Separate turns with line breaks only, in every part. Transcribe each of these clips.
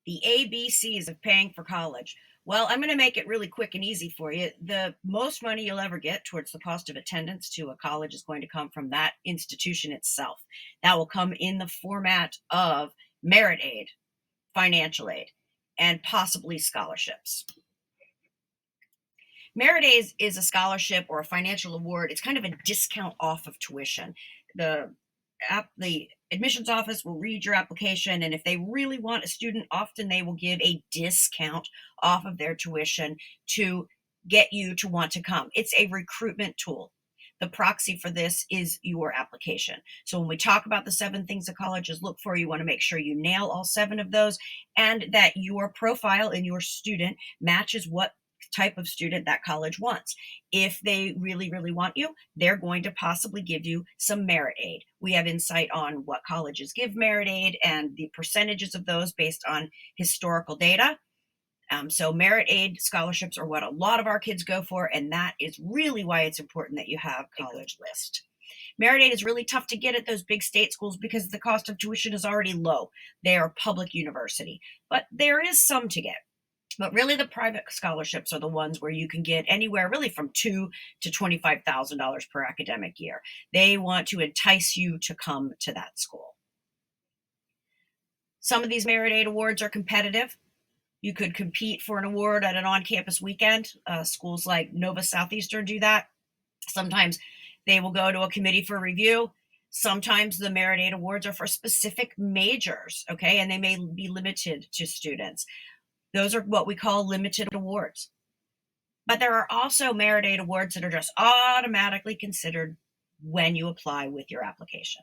The ABCs of paying for college. Well, I'm going to make it really quick and easy for you. The most money you'll ever get towards the cost of attendance to a college is going to come from that institution itself. That will come in the format of merit aid, financial aid, and possibly scholarships. Merit aid is a scholarship or a financial award. It's kind of a discount off of tuition. The admissions office will read your application, and if they really want a student, often they will give a discount off of their tuition to get you to want to come. It's a recruitment tool. The proxy for this is your application. So when we talk about the 7 things that colleges look for, you want to make sure you nail all 7 of those and that your profile and your student matches what type of student that college wants. If they really, really want you, they're going to possibly give you some merit aid. We have insight on what colleges give merit aid and the percentages of those based on historical data. So merit aid scholarships are what a lot of our kids go for, and that is really why it's important that you have a college list. Merit aid is really tough to get at those big state schools because the cost of tuition is already low. They are public university, but there is some to get. But really, the private scholarships are the ones where you can get anywhere really from $2,000 to $25,000 per academic year. They want to entice you to come to that school. Some of these merit aid awards are competitive. You could compete for an award at an on-campus weekend. Schools like Nova Southeastern do that. Sometimes they will go to a committee for review. Sometimes the merit aid awards are for specific majors, okay, and they may be limited to students. Those are what we call limited awards. But there are also merit aid awards that are just automatically considered when you apply with your application.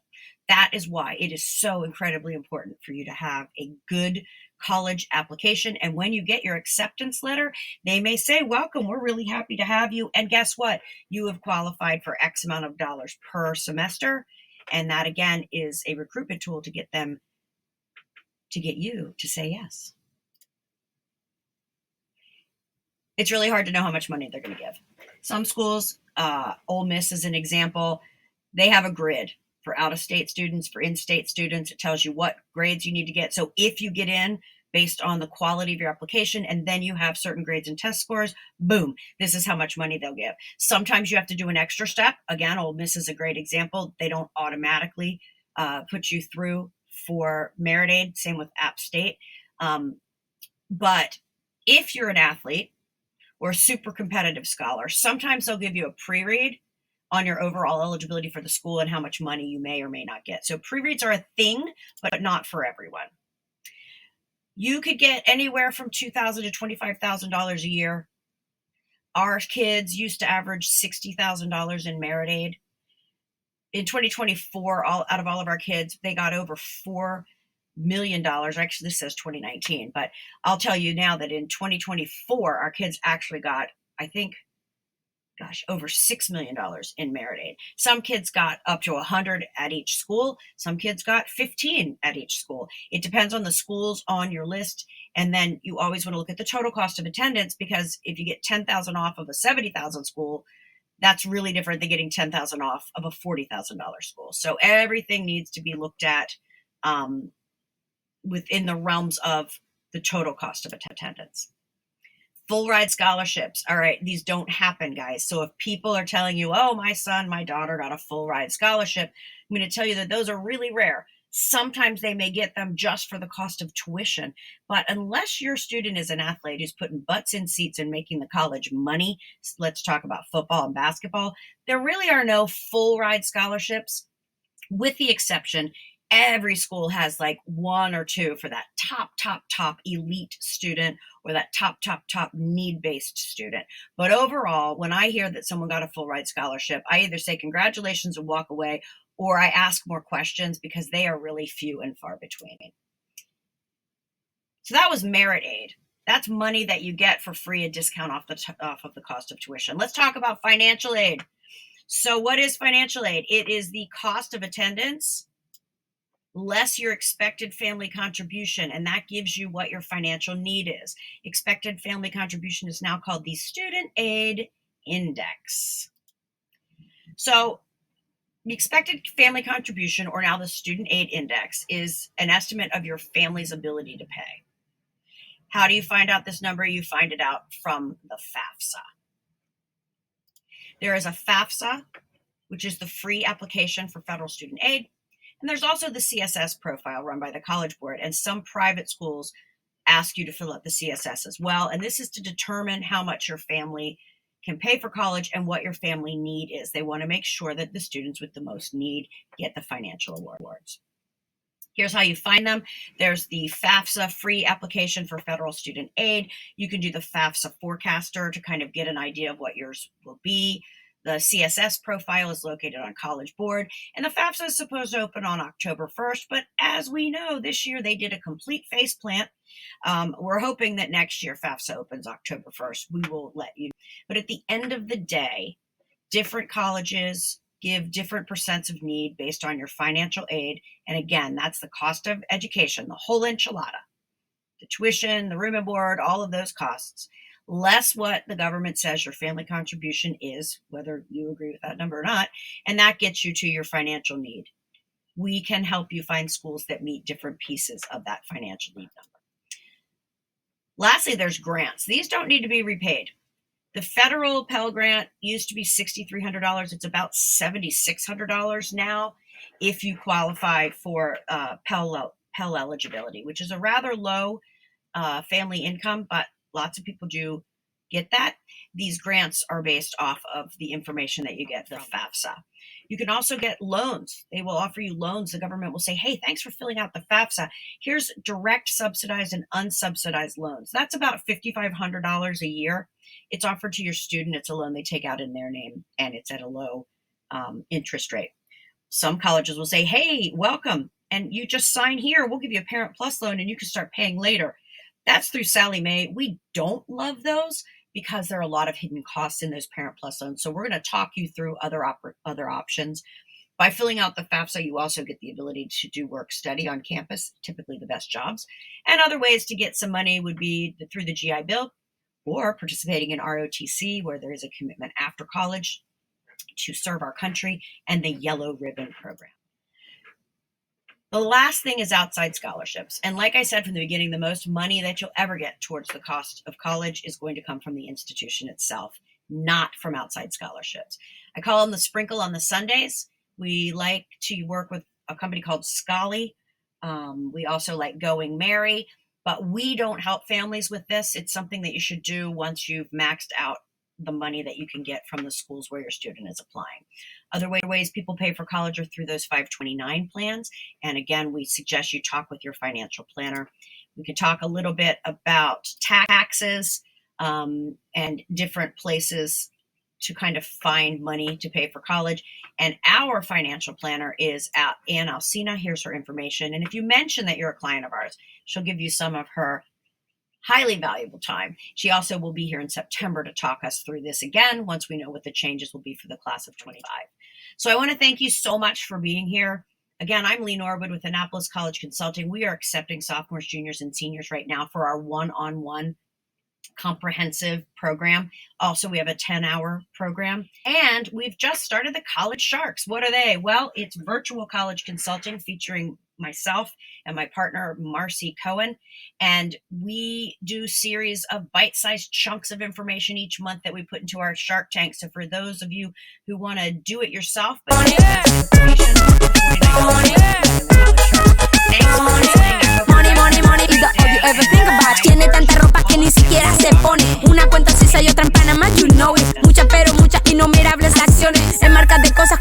That is why it is so incredibly important for you to have a good college application. And when you get your acceptance letter, they may say, welcome, we're really happy to have you. And guess what? You have qualified for X amount of dollars per semester. And that, again, is a recruitment tool to get them, to get you to say yes. It's really hard to know how much money they're going to give. Some schools, Ole Miss is an example, they have a grid for out-of-state students, for in-state students. It tells you what grades you need to get. So if you get in based on the quality of your application and then you have certain grades and test scores, boom, this is how much money they'll give. Sometimes you have to do an extra step. Again, Ole Miss is a great example. They don't automatically put you through for merit aid. Same with App State. But if you're an athlete, or a super competitive scholar, sometimes they'll give you a pre-read on your overall eligibility for the school and how much money you may or may not get. So pre-reads are a thing, but not for everyone. You could get anywhere from $2,000 to $25,000 a year. Our kids used to average $60,000 in merit aid. In 2024, out of all of our kids, they got over $4 million. Actually, this says 2019, but I'll tell you now that in 2024, our kids actually got, I think, over $6 million in merit aid. Some kids got up to 100 at each school. Some kids got 15 at each school. It depends on the schools on your list. And then you always want to look at the total cost of attendance, because if you get 10,000 off of a 70,000 school, that's really different than getting 10,000 off of a $40,000 school. So everything needs to be looked at within the realms of the total cost of attendance. Full ride scholarships. All right, these don't happen, guys. So if people are telling you, oh, my son, my daughter got a full ride scholarship, I'm going to tell you that those are really rare. Sometimes they may get them just for the cost of tuition. But unless your student is an athlete who's putting butts in seats and making the college money, let's talk about football and basketball, there really are no full ride scholarships, with the exception every school has like 1 or 2 for that top elite student or that top need-based student. But overall, when I hear that someone got a full ride scholarship, I either say congratulations and walk away, or I ask more questions, because they are really few and far between. So that was merit aid. That's money that you get for free, a discount off of the cost of tuition. Let's talk about financial aid. So what is financial aid? It is the cost of attendance less your expected family contribution, and that gives you what your financial need is. Expected family contribution is now called the Student Aid Index. So the expected family contribution, or now the Student Aid Index, is an estimate of your family's ability to pay. How do you find out this number? You find it out from the FAFSA. There is a FAFSA, which is the free application for federal student aid. And there's also the CSS profile run by the College Board, and some private schools ask you to fill out the CSS as well. And this is to determine how much your family can pay for college and what your family need is. They want to make sure that the students with the most need get the financial awards. Here's how you find them. There's the FAFSA free application for federal student aid. You can do the FAFSA forecaster to kind of get an idea of what yours will be. The CSS profile is located on College Board, and the FAFSA is supposed to open on October 1st, but as we know, this year they did a complete faceplant. We're hoping that next year FAFSA opens October 1st. We will let you know. But at the end of the day, different colleges give different percents of need based on your financial aid. And again, that's the cost of education, the whole enchilada, the tuition, the room and board, all of those costs, less what the government says your family contribution is, whether you agree with that number or not, and that gets you to your financial need. We can help you find schools that meet different pieces of that financial need number. Lastly, there's grants. These don't need to be repaid. The federal Pell Grant used to be $6,300. It's about $7,600 now if you qualify for Pell eligibility, which is a rather low family income, but lots of people do get that. These grants are based off of the information that you get from FAFSA. You can also get loans. They will offer you loans. The government will say, hey, thanks for filling out the FAFSA. Here's direct subsidized and unsubsidized loans. That's about $5,500 a year. It's offered to your student. It's a loan they take out in their name, and it's at a low interest rate. Some colleges will say, hey, welcome, and you just sign here. We'll give you a Parent Plus loan, and you can start paying later. That's through Sallie Mae. We don't love those because there are a lot of hidden costs in those Parent Plus loans. So we're going to talk you through other options. By filling out the FAFSA, you also get the ability to do work study on campus, typically the best jobs. And other ways to get some money would be through the GI Bill or participating in ROTC, where there is a commitment after college to serve our country, and the Yellow Ribbon Program. The last thing is outside scholarships. And like I said from the beginning, the most money that you'll ever get towards the cost of college is going to come from the institution itself, not from outside scholarships. I call them the sprinkle on the Sundays. We like to work with a company called Scholly. We also like Going Merry, but we don't help families with this. It's something that you should do once you've maxed out the money that you can get from the schools where your student is applying. Other ways people pay for college are through those 529 plans. And again, we suggest you talk with your financial planner. We could talk a little bit about taxes and different places to kind of find money to pay for college. And our financial planner is Ann Alcina. Here's her information. And if you mention that you're a client of ours, she'll give you some of her highly valuable time. She also will be here in September to talk us through this again once we know what the changes will be for the class of 25. So I want to thank you so much for being here. Again, I'm Lee Norwood with Annapolis College Consulting. We are accepting sophomores, juniors, and seniors right now for our one-on-one comprehensive program. Also, we have a 10-hour program. And we've just started the College Sharks. What are they? Well, it's virtual college consulting featuring myself and my partner, Marcy Cohen. And we do series of bite-sized chunks of information each month that we put into our Shark Tank. So for those of you who want to do it yourself, but
ever think about? Tiene tanta ropa que ni siquiera se pone. Una cuenta suiza y otra en Panamá, you know it. Muchas pero muchas innumerables acciones. En marcas de cosas